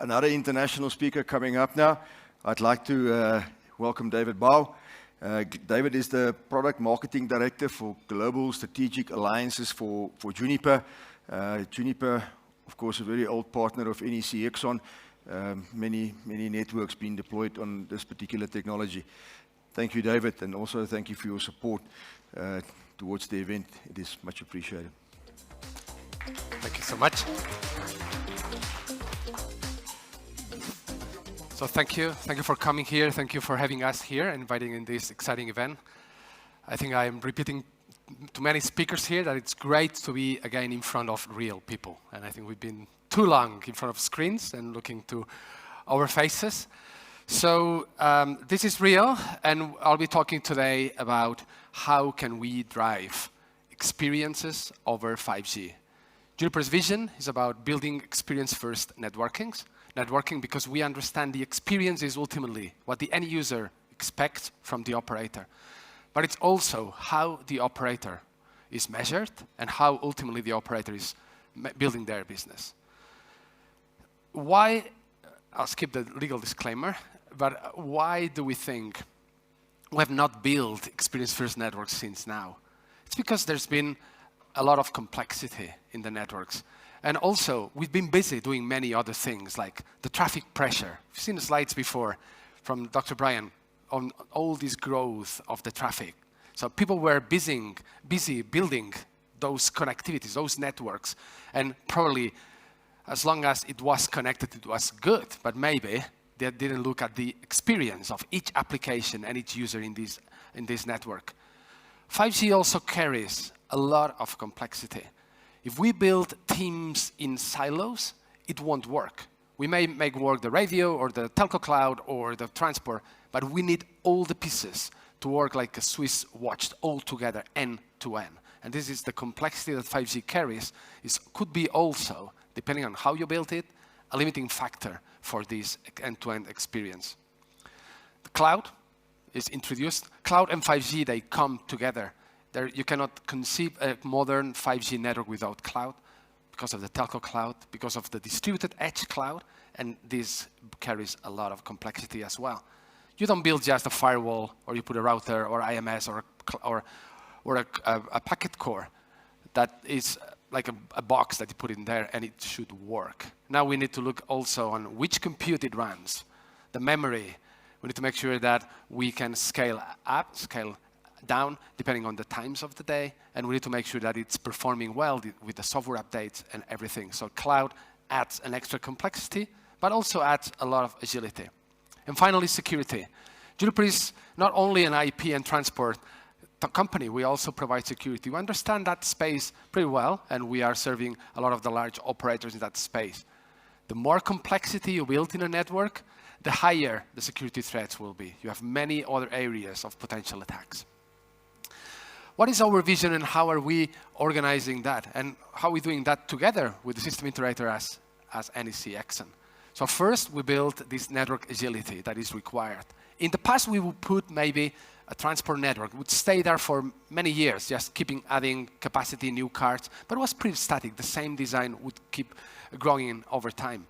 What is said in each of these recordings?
another international speaker coming up now. I'd like to welcome David Bao. David is the Product Marketing Director for Global Strategic Alliances for Juniper. Juniper, of course, a very old partner of NEC Exxon. Many networks being deployed on this particular technology. Thank you, David, and also thank you for your support towards the event. It is much appreciated. Thank you so much. So thank you for coming here. Thank you for having us here, inviting in this exciting event. I think I am repeating to many speakers here that it's great to be again in front of real people. And I think we've been too long in front of screens and looking to our faces. So this is real, and I'll be talking today about how can we drive experiences over 5G. Juniper's vision is about building experience-first networking because we understand the experience is ultimately what the end user expects from the operator. But it's also how the operator is measured and how ultimately the operator is building their business. Why, I'll skip the legal disclaimer, but why do we think we have not built experience-first networks since now? It's because there's been a lot of complexity in the networks. And also, we've been busy doing many other things, like the traffic pressure. You've seen the slides before from Dr. Brian on all this growth of the traffic. So people were busy building those connectivities, those networks, and probably as long as it was connected, it was good, but maybe they didn't look at the experience of each application and each user in this network. 5G also carries a lot of complexity. If we build teams in silos, it won't work. We may make work the radio or the telco cloud or the transport, but we need all the pieces to work like a Swiss watch all together end to end. And this is the complexity that 5G carries. Could be also, depending on how you build it, a limiting factor for this end-to-end experience. The cloud is introduced. Cloud and 5G, they come together. You cannot conceive a modern 5G network without cloud because of the telco cloud, because of the distributed edge cloud, and this carries a lot of complexity as well. You don't build just a firewall, or you put a router, or IMS, or a packet core that is like a box that you put in there, and it should work. Now we need to look also on which compute it runs, the memory. We need to make sure that we can scale up, scale down, depending on the times of the day, and we need to make sure that it's performing well with the software updates and everything. So cloud adds an extra complexity, but also adds a lot of agility. And finally, security. Juniper is not only an IP and transport company, we also provide security. We understand that space pretty well, and we are serving a lot of the large operators in that space. The more complexity you build in a network, the higher the security threats will be. You have many other areas of potential attacks. What is our vision and how are we organizing that? And how are we doing that together with the system integrator as NEC Exxon? So first, we built this network agility that is required. In the past, we would put maybe a transport network, would stay there for many years, just adding capacity, new cards, but it was pretty static. The same design would keep growing over time.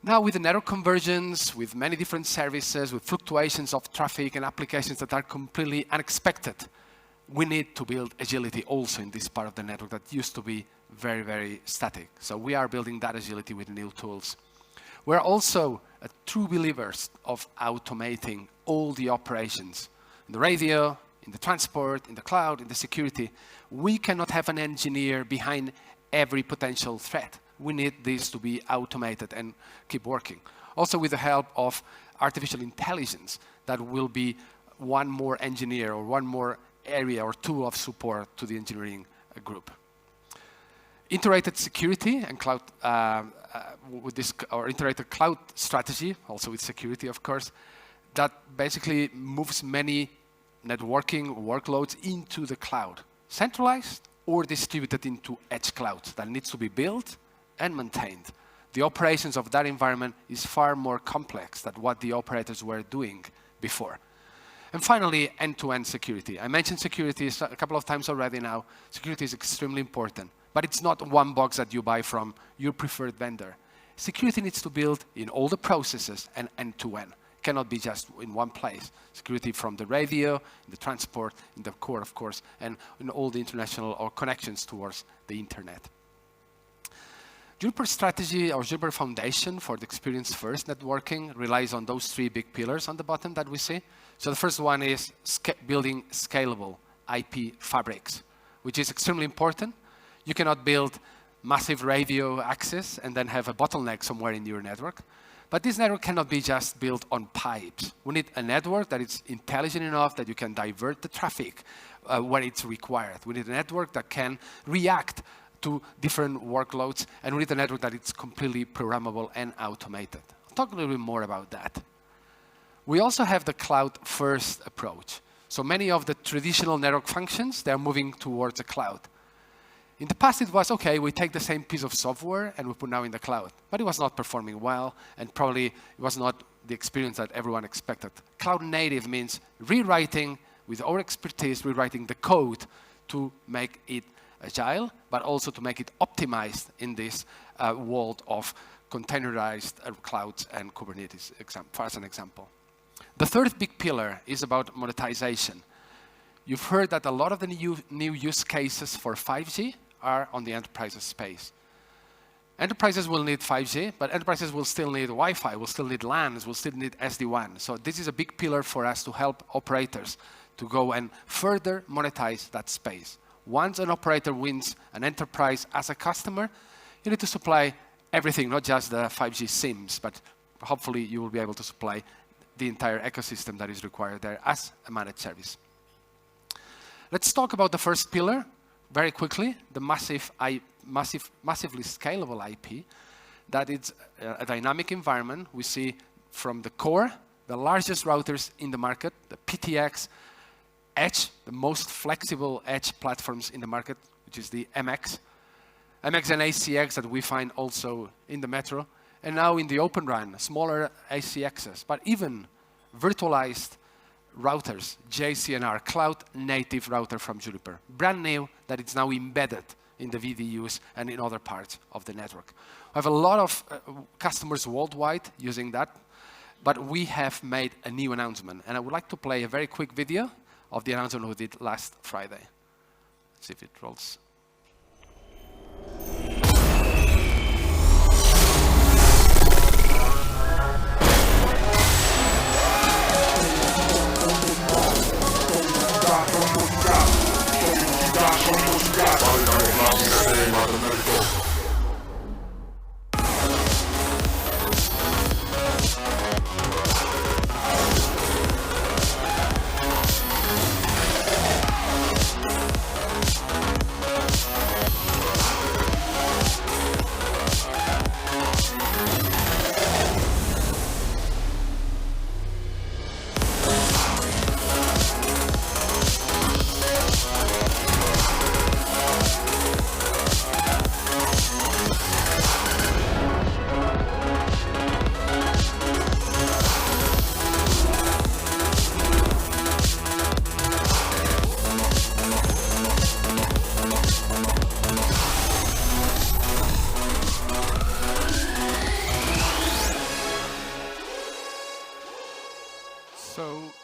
Now with the network convergence, with many different services, with fluctuations of traffic and applications that are completely unexpected, we need to build agility also in this part of the network that used to be very, very static. So we are building that agility with new tools. We're also true believers of automating all the operations. In the radio, in the transport, in the cloud, in the security. We cannot have an engineer behind every potential threat. We need this to be automated and keep working. Also with the help of artificial intelligence, that will be one more engineer or one more area or tool of support to the engineering group. Integrated security and cloud, with this, or integrated cloud strategy, also with security, of course, that basically moves many networking workloads into the cloud, centralized or distributed into edge clouds that needs to be built and maintained. The operations of that environment is far more complex than what the operators were doing before. And finally, end-to-end security. I mentioned security a couple of times already now. Security is extremely important, but it's not one box that you buy from your preferred vendor. security needs to build in all the processes and end-to-end. Cannot be just in one place. Security from the radio, in the transport, in the core, of course, and in all the international or connections towards the internet. Juniper strategy, or Juniper foundation for the experience-first networking relies on those three big pillars on the bottom that we see. So the first one is building scalable IP fabrics, which is extremely important. You cannot build massive radio access and then have a bottleneck somewhere in your network. But this network cannot be just built on pipes. We need a network that is intelligent enough that you can divert the traffic where it's required. We need a network that can react to different workloads, and we need a network that is completely programmable and automated. I'll talk a little bit more about that. We also have the cloud-first approach. So many of the traditional network functions, they're moving towards the cloud. In the past, it was, okay, we take the same piece of software and we put now in the cloud. But it was not performing well, and probably it was not the experience that everyone expected. Cloud native means rewriting, with our expertise, rewriting the code to make it agile, but also to make it optimized in this world of containerized clouds and Kubernetes, as an example. The third big pillar is about monetization. You've heard that a lot of the new use cases for 5G are on the enterprise space. Enterprises will need 5G, but enterprises will still need Wi-Fi, will still need LANs, will still need SD-WAN. So this is a big pillar for us to help operators to go and further monetize that space. Once an operator wins an enterprise as a customer, you need to supply everything, not just the 5G SIMs, but hopefully you will be able to supply the entire ecosystem that is required there as a managed service. Let's talk about the first pillar very quickly, the massively scalable IP, that it's a dynamic environment. We see from the core, the largest routers in the market, the PTX, Edge, the most flexible Edge platforms in the market, which is the MX and ACX that we find also in the metro, and now in the Open RAN, smaller ACXs, but even virtualized routers, JCNR, cloud-native router from Juniper, brand new, that it's now embedded in the VDUs and in other parts of the network. We have a lot of customers worldwide using that, but we have made a new announcement, and I would like to play a very quick video of the announcement we did last Friday. Let's see if it rolls.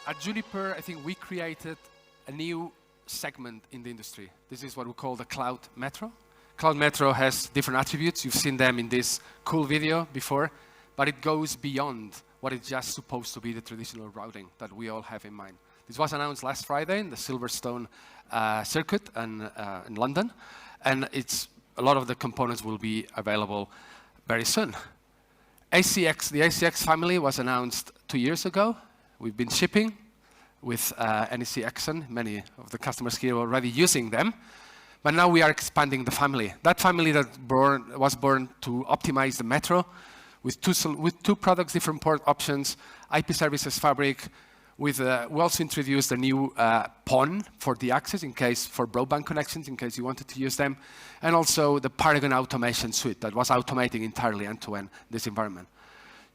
At Juniper, I think we created a new segment in the industry. This is what we call the Cloud Metro. Cloud Metro has different attributes. You've seen them in this cool video before, but it goes beyond what is just supposed to be the traditional routing that we all have in mind. This was announced last Friday in the Silverstone circuit in London, and a lot of the components will be available very soon. The ACX family was announced 2 years ago. We've been shipping with NEC Exxon. Many of the customers here are already using them. But now we are expanding the family. That family that was born to optimize the metro with two products, different port options, IP services fabric. We also introduced a new PON for the access for broadband connections, in case you wanted to use them. And also the Paragon automation suite that was automating entirely end-to-end this environment.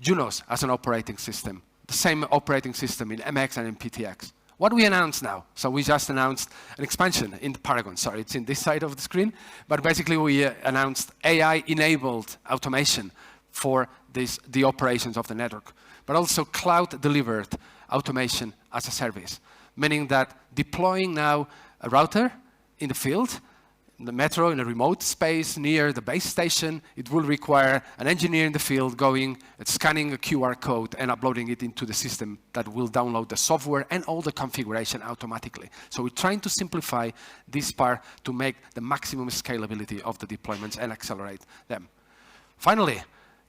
Junos as an operating system. The same operating system in MX and in PTX. What we announced now, so we just announced an expansion in the Paragon. Sorry, it's in this side of the screen. But basically we announced AI-enabled automation for the operations of the network, but also cloud-delivered automation as a service, meaning that deploying now a router in the field, in the metro, in a remote space near the base station, it will require an engineer in the field going and scanning a QR code and uploading it into the system that will download the software and all the configuration automatically. So we're trying to simplify this part to make the maximum scalability of the deployments and accelerate them. Finally,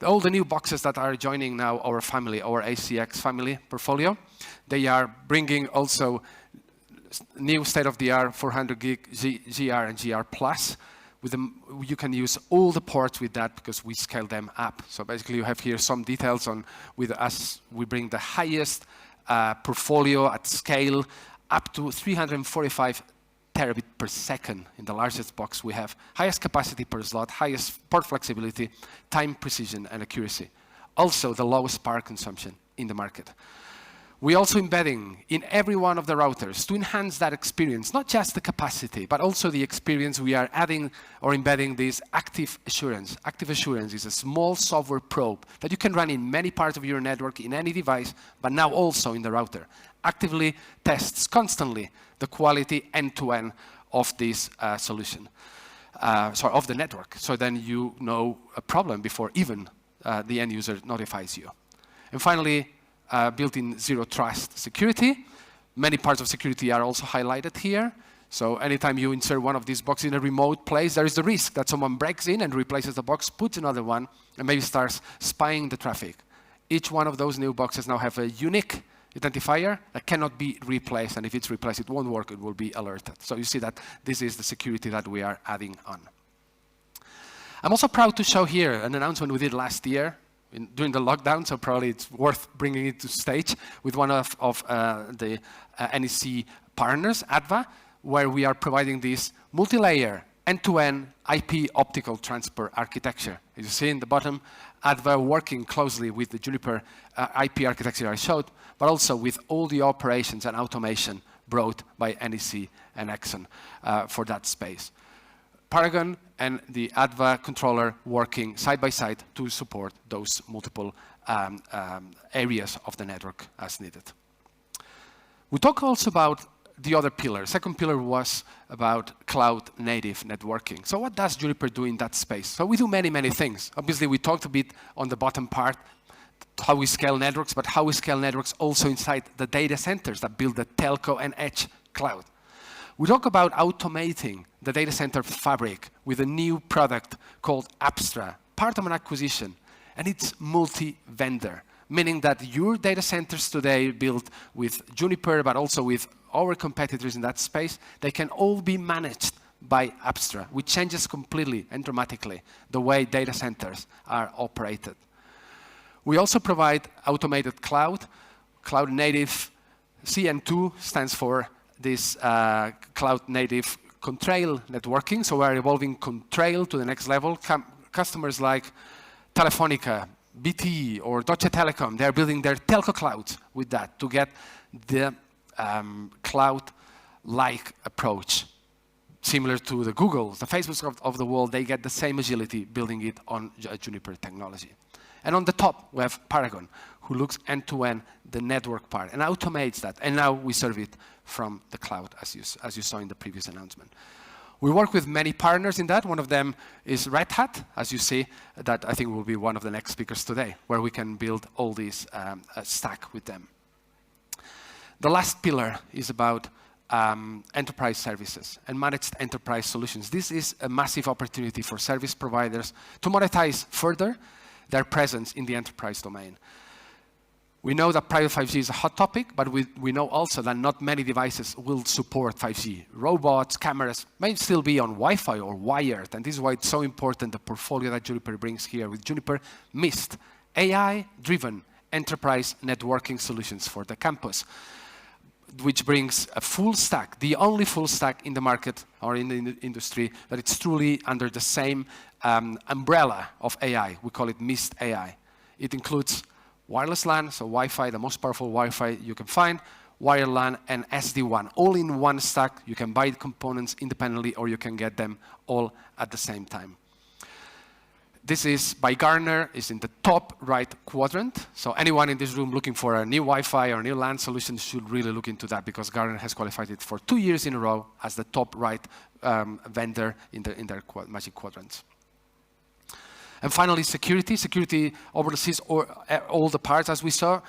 all the new boxes that are joining now our family, our ACX family portfolio, they are bringing also new state-of-the-art 400 gig GR and GR Plus. With them, you can use all the ports with that because we scale them up. So basically, you have here some details on with us. We bring the highest portfolio at scale up to 345 terabit per second in the largest box we have. Highest capacity per slot, highest port flexibility, time precision, and accuracy. Also, the lowest power consumption in the market. We're also embedding in every one of the routers to enhance that experience, not just the capacity, but also the experience. We are adding or embedding this active assurance. Active assurance is a small software probe that you can run in many parts of your network, in any device, but now also in the router. Actively tests constantly the quality end-to-end of this solution, of the network. So then you know a problem before even the end user notifies you. And finally, built-in zero trust security. Many parts of security are also highlighted here. So anytime you insert one of these boxes in a remote place, there is the risk that someone breaks in and replaces the box, puts another one, and maybe starts spying the traffic. Each one of those new boxes now have a unique identifier that cannot be replaced, and if it's replaced, it won't work, it will be alerted. So you see that this is the security that we are adding on. I'm also proud to show here an announcement we did last year during the lockdown, so probably it's worth bringing it to stage with one of the NEC partners, ADVA, where we are providing this multi-layer, end-to-end IP optical transport architecture. As you see in the bottom, ADVA working closely with the Juniper IP architecture I showed, but also with all the operations and automation brought by NEC and Exxon for that space. Paragon and the ADVA controller working side by side to support those multiple areas of the network as needed. We talk also about the other pillar. Second pillar was about cloud-native networking. So what does Juniper do in that space? So we do many, many things. Obviously, we talked a bit on the bottom part, how we scale networks, but how we scale networks also inside the data centers that build the telco and edge cloud. We talk about automating the data center fabric with a new product called Abstra, part of an acquisition, and it's multi-vendor, meaning that your data centers today built with Juniper, but also with our competitors in that space, they can all be managed by Abstra, which changes completely and dramatically the way data centers are operated. We also provide automated cloud native. CN2 stands for this cloud-native Contrail networking, so we're evolving Contrail to the next level. Customers like Telefonica, BT, or Deutsche Telekom, they're building their telco clouds with that to get the cloud-like approach. Similar to the Googles, the Facebooks of the world, they get the same agility building it on Juniper technology. And on the top, we have Paragon, who looks end-to-end the network part and automates that. And now we serve it from the cloud, as you saw in the previous announcement. We work with many partners in that. One of them is Red Hat, as you see, that I think will be one of the next speakers today, where we can build all these stack with them. The last pillar is about enterprise services and managed enterprise solutions. This is a massive opportunity for service providers to monetize further their presence in the enterprise domain. We know that private 5G is a hot topic, but we know also that not many devices will support 5G. Robots, cameras may still be on Wi-Fi or wired, and this is why it's so important, the portfolio that Juniper brings here with Juniper Mist, AI-driven enterprise networking solutions for the campus, which brings a full stack, the only full stack in the market or in the industry that it's truly under the same umbrella of AI. We call it Mist AI. It includes wireless LAN, so Wi-Fi, the most powerful Wi-Fi you can find, wire LAN, and SD-WAN, all in one stack. You can buy components independently, or you can get them all at the same time. This is by Gartner, is in the top right quadrant. So anyone in this room looking for a new Wi-Fi or new LAN solution should really look into that, because Gartner has qualified it for 2 years in a row as the top right vendor in their Magic Quadrants. And finally, security. Security oversees all the parts, as we saw.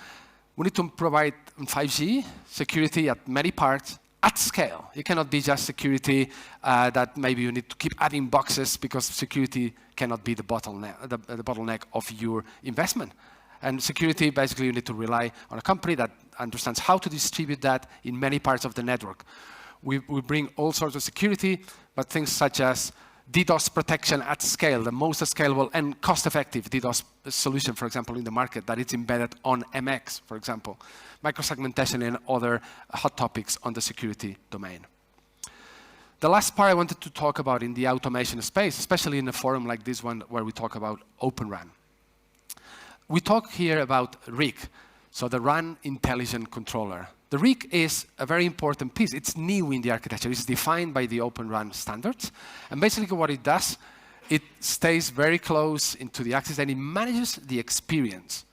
We need to provide 5G security at many parts at scale. It cannot be just security that maybe you need to keep adding boxes, because security cannot be the bottleneck of your investment. And security, basically, you need to rely on a company that understands how to distribute that in many parts of the network. We bring all sorts of security, but things such as DDoS protection at scale, the most scalable and cost-effective DDoS solution, for example, in the market, that it's embedded on MX, for example. Microsegmentation and other hot topics on the security domain. The last part I wanted to talk about in the automation space, especially in a forum like this one where we talk about Open RAN. We talk here about RIC, so the RAN Intelligent Controller. The RIC is a very important piece. It's new in the architecture. It's defined by the Open RAN standards. And basically what it does, it stays very close into the access and it manages the experience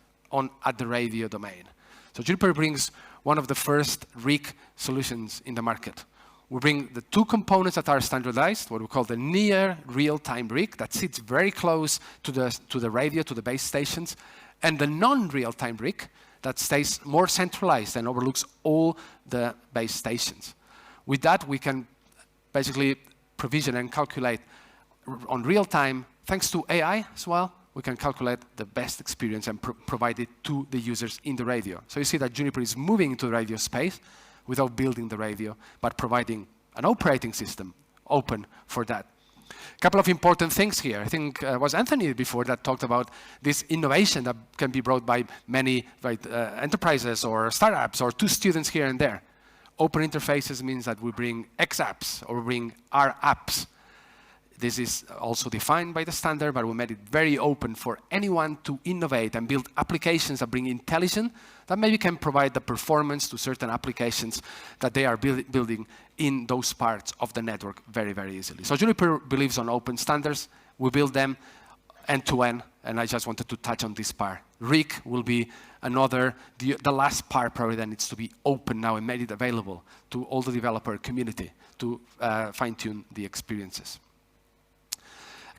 at the radio domain. So Juniper brings one of the first RIC solutions in the market. We bring the 2 components that are standardized, what we call the near real-time RIC, that sits very close to the radio, to the base stations, and the non-real-time RIC, that stays more centralized and overlooks all the base stations. With that, we can basically provision and calculate on real time, thanks to AI as well, we can calculate the best experience and provide it to the users in the radio. So you see that Juniper is moving into the radio space without building the radio, but providing an operating system open for that. A couple of important things here. I think it was Anthony before that talked about this innovation that can be brought by many enterprises or startups or 2 students here and there. Open interfaces means that we bring X apps or we bring R apps. This is also defined by the standard, but we made it very open for anyone to innovate and build applications that bring intelligence that maybe can provide the performance to certain applications that they are building in those parts of the network very, very easily. So Juniper believes on open standards. We build them end-to-end, and I just wanted to touch on this part. RIC will be the last part probably that needs to be open now and made it available to all the developer community to fine-tune the experiences.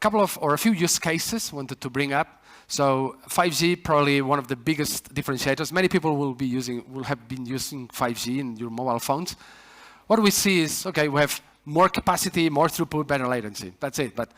A few use cases wanted to bring up. So 5G, probably one of the biggest differentiators. Many people will have been using 5G in your mobile phones. What we see is, okay, we have more capacity, more throughput, better latency. That's it. But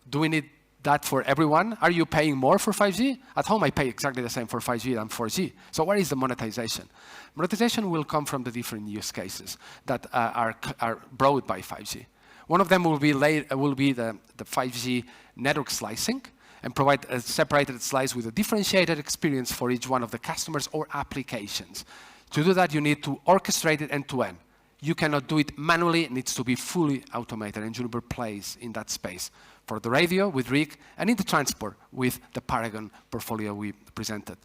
do we need that for everyone? Are you paying more for 5G? At home, I pay exactly the same for 5G than 4G. So what is the monetization? Monetization will come from the different use cases that are brought by 5G. One of them will be the 5G network slicing and provide a separated slice with a differentiated experience for each one of the customers or applications. To do that, you need to orchestrate it end-to-end. You cannot do it manually. It needs to be fully automated, and Juniper plays in that space for the radio with RIC and in the transport with the Paragon portfolio we presented.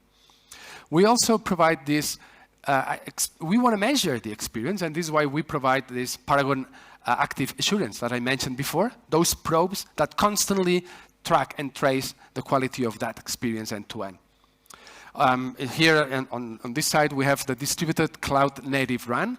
We also provide this, we want to measure the experience, and this is why we provide this Paragon active assurance that I mentioned before, those probes that constantly track and trace the quality of that experience end-to-end. Here on this side, we have the distributed cloud native RAN.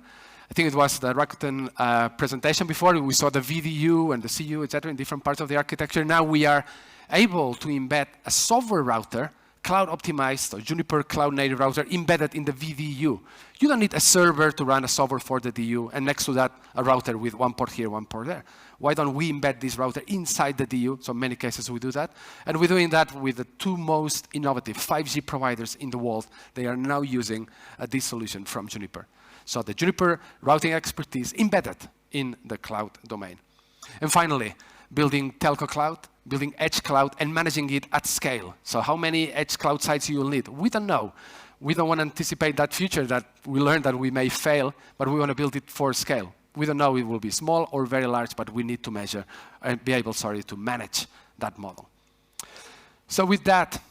I think it was the Rakuten presentation before. We saw the VDU and the CU, etc., in different parts of the architecture. Now we are able to embed a software router, cloud optimized, or Juniper cloud native router embedded in the VDU. You don't need a server to run a software for the DU, and next to that, a router with 1 port here, 1 port there. Why don't we embed this router inside the DU? So in many cases we do that. And we're doing that with the 2 most innovative 5G providers in the world. They are now using this solution from Juniper. So the Juniper routing expertise embedded in the cloud domain. And finally, building telco cloud, building edge cloud, and managing it at scale. So how many edge cloud sites you will need? We don't know. We don't want to anticipate that future that we learn that we may fail, but we want to build it for scale. We don't know it will be small or very large, but we need to measure and be able, to manage that model. So with that,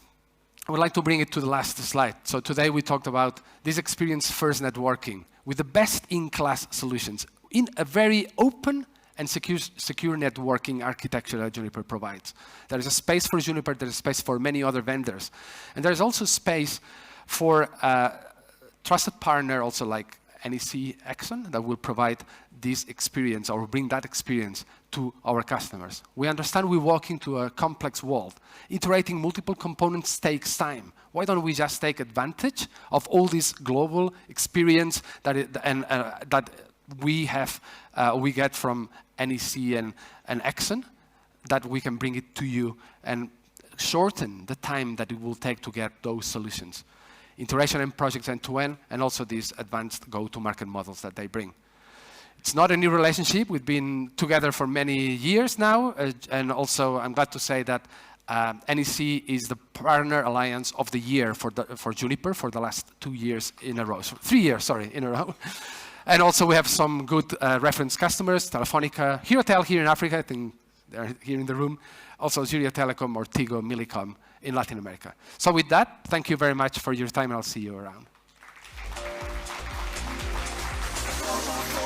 I would like to bring it to the last slide. So today we talked about this experience-first networking with the best-in-class solutions in a very open and secure networking architecture that Juniper provides. There is a space for Juniper, there is space for many other vendors. And there is also space for a trusted partner also like NEC Exxon that will provide this experience or bring that experience to our customers. We understand we walk into a complex world. Iterating multiple components takes time. Why don't we just take advantage of all this global experience that we have, we get from NEC and Exxon, that we can bring it to you and shorten the time that it will take to get those solutions. Iteration and projects end-to-end, and also these advanced go-to-market models that they bring. It's not a new relationship. We've been together for many years now, and also I'm glad to say that NEC is the Partner Alliance of the Year for Juniper for the last 2 years in a row. So 3 years, sorry, in a row. And also we have some good reference customers, Telefonica, Hirotel here in Africa, I think they're here in the room. Also Zurich Telecom or Tigo, Millicom in Latin America. So with that, thank you very much for your time, and I'll see you around.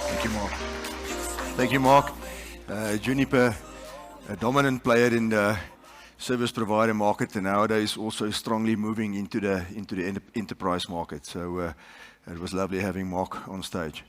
Thank you, Mark. Thank you, Mark. Juniper, a dominant player in the service provider market, and nowadays also strongly moving into the enterprise market. So it was lovely having Mark on stage.